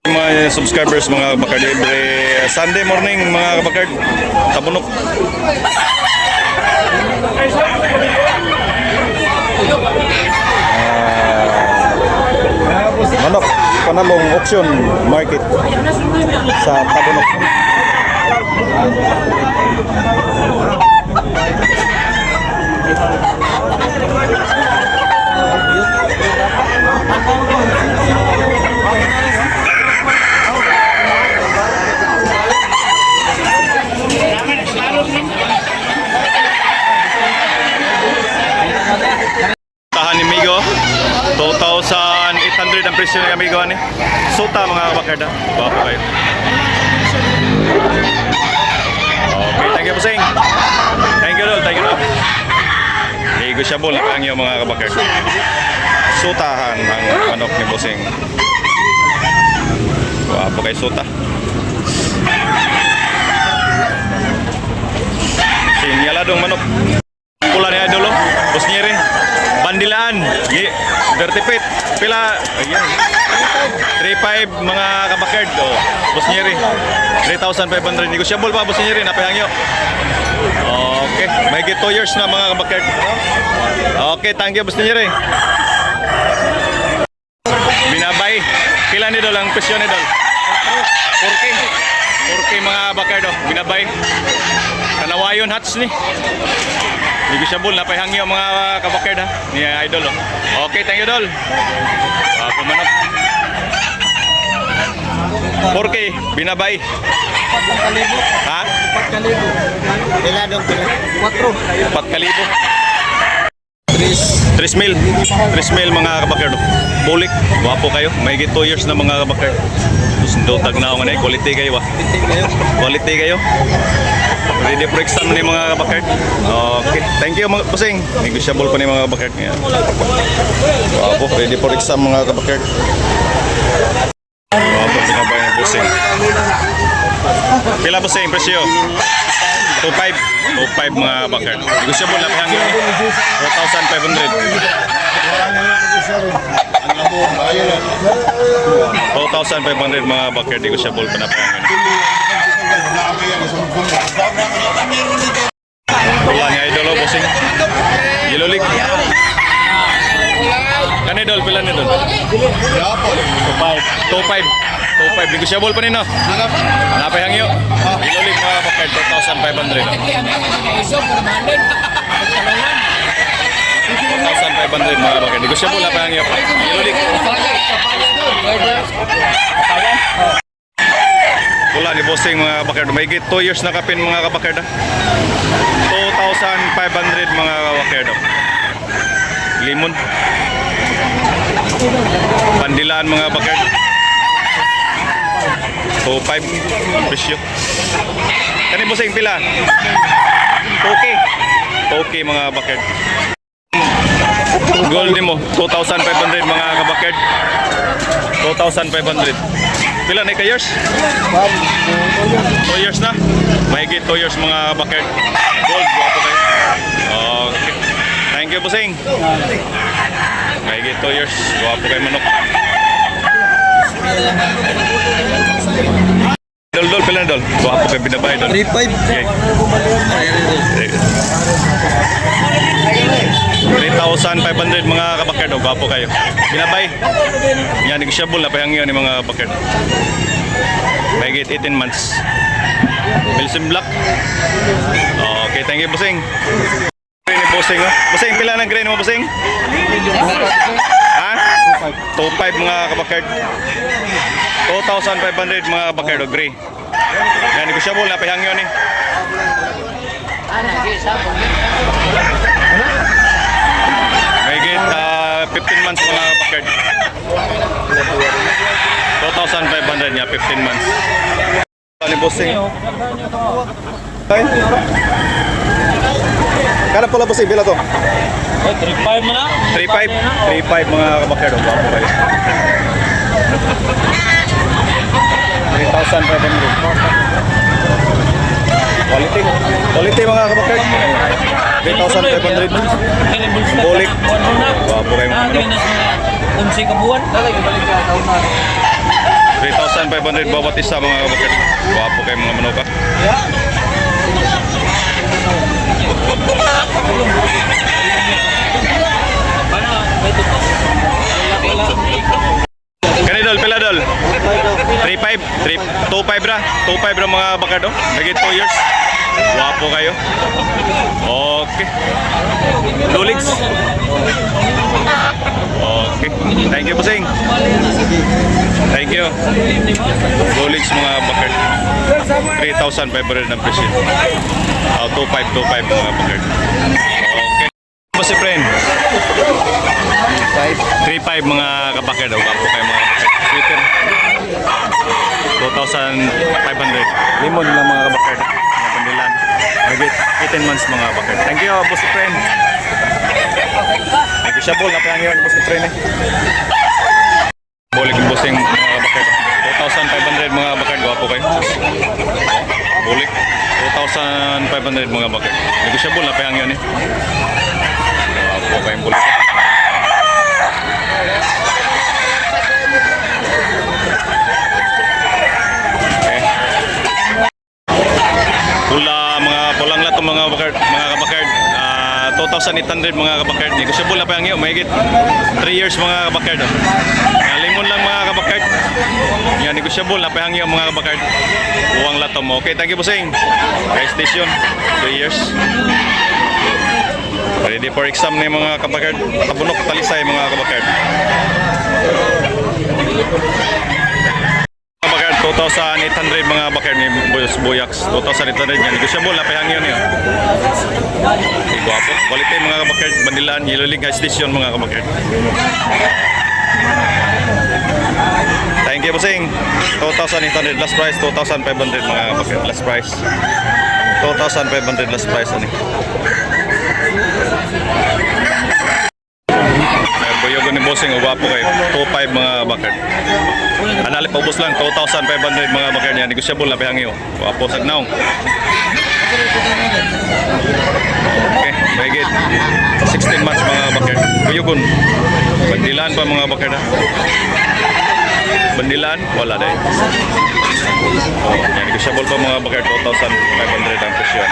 Mga subscribers, mga kabakard, every Sunday morning mga kabakard, Tabunok. Manok, Panalong Auction Market sa Tabunok. Tahan ni Migo 2,800 ang presyo ni Amigo ni. Suta mga kabakard. Bapo kayo. Okay, thank you Busing. Thank you Dol, thank you Dol. Negotiable na ang iyo mga kabakard. Sutahan ang manok ni Busing. Bapo kayo suta. Sinyaladong manok. Pula ni Idol, Busnyeri. Bandilaan, dirty pit, pila, ayan, 3,500 mga kabakard, Busnyeri, 3,500, negotiable pa Busnyeri, napahangyo. Okay, may 2 years na mga kabakard. Okay, thank you Busnyeri. Binabay, pila ni Dol ang presyo ni Dol? 4K mga kabakard, binabay. Kanawayon hats ni. Negotiable na pahangyo mga kabakard ni Idol. Okay, thank you Dol. Pumanok. 4K, binabay. 4,000. Ha? 4,000. Pila dong pila? 4,000. 3,000 mga kabakard. Bulik, guwapo kayo. May 2 years na mga kabakard. Gusto tagnaw nga na, quality kayo ba? Quality kayo. Ready for exam ni mga kabakard. Okay, thank you mga Busing. Negotiable pa ni mga kabakard niya. Wapo, ready for exam mga kabakard. Wapo, binabay ng Busing. Pila Busing, presyo? 2,500 mga kabakard. Negotiable na pahangyo ni 4,500. 4,500 mga kabakard. Negotiable pa na pahangyo ni. Wala ni Idol Busing. Yellow League. Kani Dol, pila ni Dol? 2,500. Negotiable pa nino. Napay hangyo. Yellow League mga kabakard, 4,500. 4,500 mga kabakard. Negotiable na pa hangyo. Yellow League. Wala ni Busing mga kabakard. May 2 years na kapin mga kabakard. 2,500 mga kabakard. Limon. Pandilaan mga kabakard. 2,500 presyo. Kani Busing pila? Okay mga kabakard. Gold ni mo 2,500 mga kabakard. 2,500. Pila na ka-years? 2 years na? Mahigit 2 years mga kabakard. Gold, guwapo kayo. Okay. Thank you, Busing. Mahigit 2 years. Guwapo kayo manok. Dol, pila na Dol? Guwapo kayo binabay Dol. 3,500. Okay. 3,500 mga kabakard. Guwapo kayo. Binabay. Yan, negotiable na pahangyo ni mga kabakard. Mahigit 18 months. Wilson Black. Okay, thank you Busing. Green ni Busing, oh. Busing, pila ng green mo Busing? Ha? 2,500 mga kabakard. 2,500 mga kabakard, oh, gray. Yan, negotiable na pahangyo ni. Mahigit 15 months mga kabakard. 2,500 niya, 15 months. Ni Busing. Ay. Kana pala Busing, bila to? 3,500 mo na? 3,500 mga kabakard. Bapo kayo. 3,500. Quality mga kabakard. 3,500. Bolik. Bapo kayo mga kabakard. 3,500 2,500 bawat isa mga kabakard. Guwapo kayo mga manok ha. Kanidol, pila dol? 3.5, 2.5 ra. 2.5 ra mga bakard oh. Nagit 2 years. Guwapo kayo. Okay. Lulix. Okay. Thank you, Busing. Thank you. Lulix mga bakard. 3,500 ang presyo. 2.5 mga bakard. Okay. Ano si friend? 3.5 mga kabakard. Guwapo kayo mga bakard. Twitter. 2,500. Limon lang mga kabakard. Pandilan. Nagit 18 months mga bakard. Thank you, boss friend. Negotiable na pa yun, boss friend eh. Bulik yung bossing mga bakard. 2,500 mga bakard. Gwapo kayo. Bulik. 2,500 mga bakard. Negotiable na pa yun eh. Gwapo kayong bulik. Pulang lahat mga bakard, mga kabakard. 2,800 mga kabakard. Negotiable na pa yung mahigit 3 years mga kabakard. Limon lang mga kabakard. Yan, negotiable na pa yung mga kabakard. Buwang lahat mo. Okay, thank you bossing. Guys station, 3 years. Ready for exam na yung mga kabakard. Tabunok, talisay mga kabakard. 2,800 mga bakar ni Boyax. 2,800 yan. Negosyable na pahang yun yun. Guwapo. Quality mga kabakar. Bandilan, Yellow League High Station mga kabakar. Thank you, bossing. 2,800 last price. 2,500 mga kabakar. Last price. 2,500 last price. Buyogo ni bossing. Guwapo kayo. 2,500 mga bakar. Analip ubos lang 2,500 mga bakar niya. Negosyable na pahang yun. Guwapo sagnaw. Okay, mahigit 16 months mga bakar. Buyogon. Bandilan pa mga bakar na. Bandilan, wala dahil. Yan, negosyable pa mga bakar. 2,500 ang presyo.